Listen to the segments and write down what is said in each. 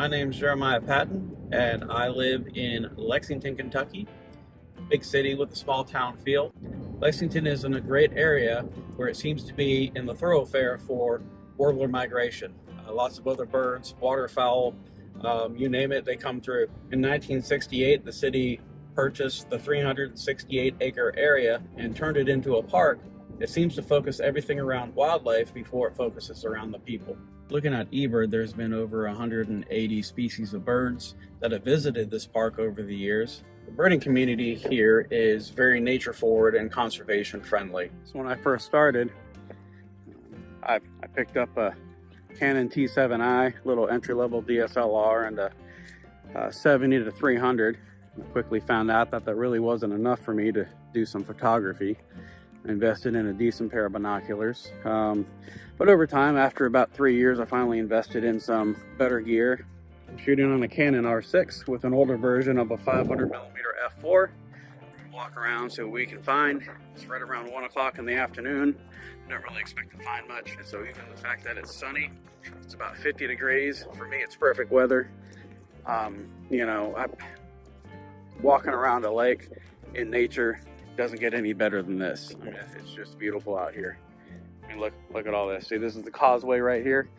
My name's Jeremiah Patton, and I live in Lexington, Kentucky, big city with a small town feel. Lexington is in a great area where it seems to be in the thoroughfare for warbler migration. Lots of other birds, waterfowl, you name it, they come through. In 1968, the city purchased the 368-acre area and turned it into a park. It seems to focus everything around wildlife before it focuses around the people. Looking at eBird, there's been over 180 species of birds that have visited this park over the years. The birding community here is very nature forward and conservation friendly. So when I first started, I picked up a Canon T7i, little entry-level DSLR, and a 70 to 300. I quickly found out that that really wasn't enough for me to do some photography. I invested in a decent pair of binoculars. But over time, after about 3 years, I finally invested in some better gear. I'm shooting on a Canon R6 with an older version of a 500mm f4. Walk around, see what we can find. It's right around 1 o'clock in the afternoon. Don't really expect to find much. So even the fact that it's sunny, it's about 50 degrees. For me, it's perfect weather. You know, I'm walking around a lake in nature doesn't get any better than this. I mean, it's just beautiful out here. I mean, look at all this. See, this is the causeway right here,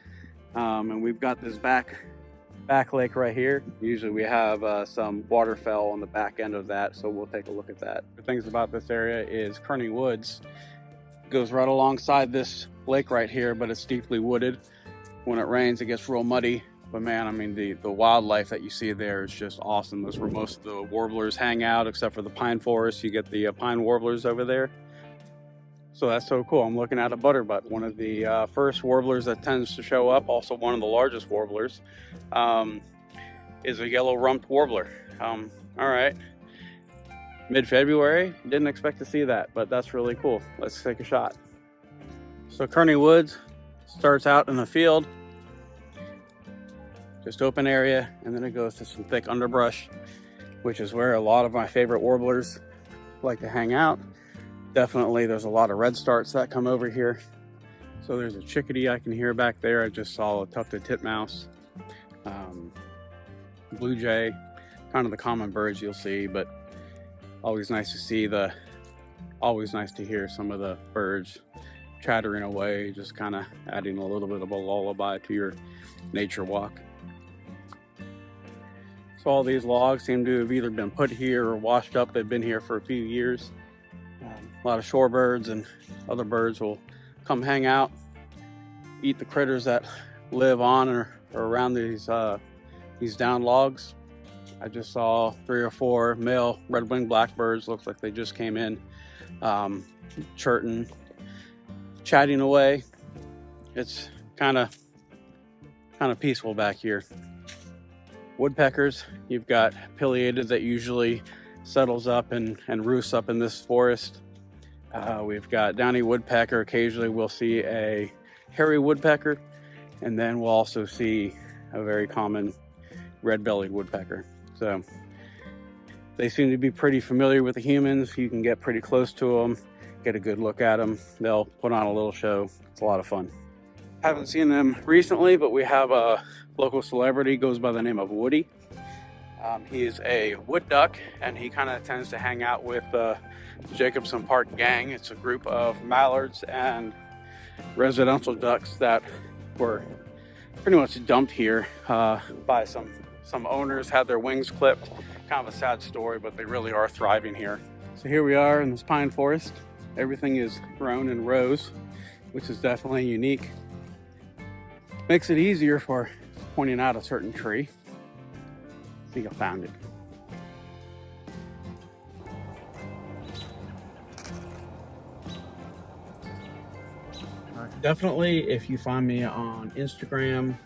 and we've got this back lake right here. Usually we have some waterfowl on the back end of that, so we'll take a look at that. The things about this area is Kearney Woods goes right alongside this lake right here, but it's deeply wooded. When it rains, it gets real muddy. But man, I mean, the wildlife that you see there is just awesome. That's where most of the warblers hang out, except for the pine forest. You get the pine warblers over there. So that's so cool. I'm looking at a butterbutt, one of the first warblers that tends to show up, also one of the largest warblers, is a yellow-rumped warbler. All right, mid-February, didn't expect to see that, but that's really cool. Let's take a shot. So Kearney Woods starts out in the field, just open area, and then it goes to some thick underbrush, which is where a lot of my favorite warblers like to hang out. Definitely there's a lot of redstarts that come over here. So there's a chickadee I can hear back there. I just saw a tufted titmouse, blue jay, kind of the common birds you'll see, but always nice to hear some of the birds chattering away, just kind of adding a little bit of a lullaby to your nature walk. So all these logs seem to have either been put here or washed up. They've been here for a few years. A lot of shorebirds and other birds will come hang out, eat the critters that live on or around these down logs. I just saw 3 or 4 male red-winged blackbirds. Looks like they just came in, chirping, chatting away. It's kind of peaceful back here. Woodpeckers, you've got pileated that usually settles up and roosts up in this forest. We've got downy woodpecker. Occasionally we'll see a hairy woodpecker, and then we'll also see a very common red-bellied woodpecker. So they seem to be pretty familiar with the humans. You can get pretty close to them, get a good look at them. They'll put on a little show. It's a lot of fun. Haven't seen them recently, but we have a local celebrity, goes by the name of Woody. He is a wood duck, and he kind of tends to hang out with the Jacobson Park gang. It's a group of mallards and residential ducks that were pretty much dumped here by some owners, had their wings clipped. Kind of a sad story, but they really are thriving here. So here we are in this pine forest. Everything is grown in rows, which is definitely unique. Makes it easier for pointing out a certain tree. I think I found it. Definitely, if you find me on Instagram,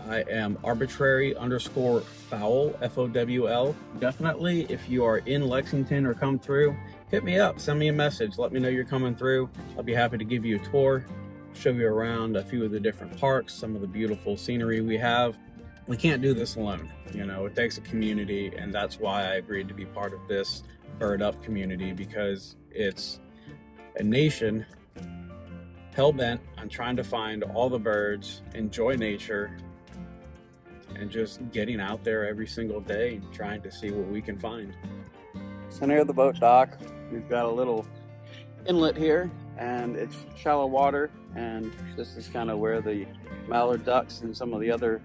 I am arbitrary_fowl, F-O-W-L. Definitely, if you are in Lexington or come through, hit me up, send me a message, let me know you're coming through. I'll be happy to give you a tour, show you around a few of the different parks, some of the beautiful scenery we have. We can't do this alone, you know, it takes a community, and that's why I agreed to be part of this Bird Up community, because it's a nation hell-bent on trying to find all the birds, enjoy nature, and just getting out there every single day and trying to see what we can find. So near the boat dock, we've got a little inlet here, and it's shallow water, and this is kind of where the mallard ducks and some of the other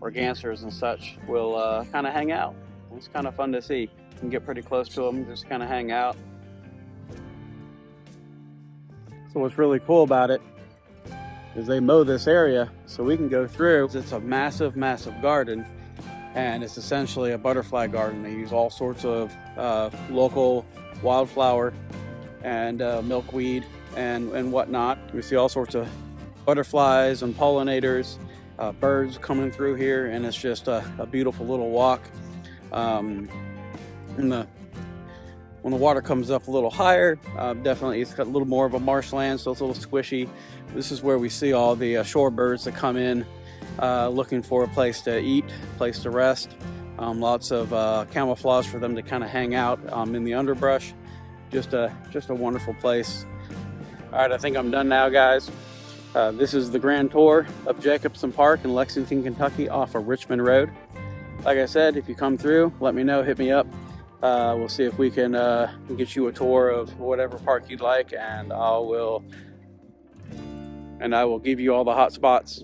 organsers and such will kind of hang out. It's kind of fun to see. You can get pretty close to them, just kind of hang out. So what's really cool about it is they mow this area so we can go through. It's a massive, massive garden, and it's essentially a butterfly garden. They use all sorts of local wildflower and milkweed and whatnot. We see all sorts of butterflies and pollinators, birds coming through here, and it's just a beautiful little walk. When the water comes up a little higher, definitely it's got a little more of a marshland, so it's a little squishy. This is where we see all the shorebirds that come in looking for a place to eat, place to rest. Lots of camouflage for them to kind of hang out in the underbrush. Just a wonderful place. All right, I think I'm done now, guys. This is the grand tour of Jacobson Park in Lexington, Kentucky, off of Richmond Road. Like I said, if you come through, let me know, hit me up. We'll see if we can get you a tour of whatever park you'd like, and I will give you all the hot spots.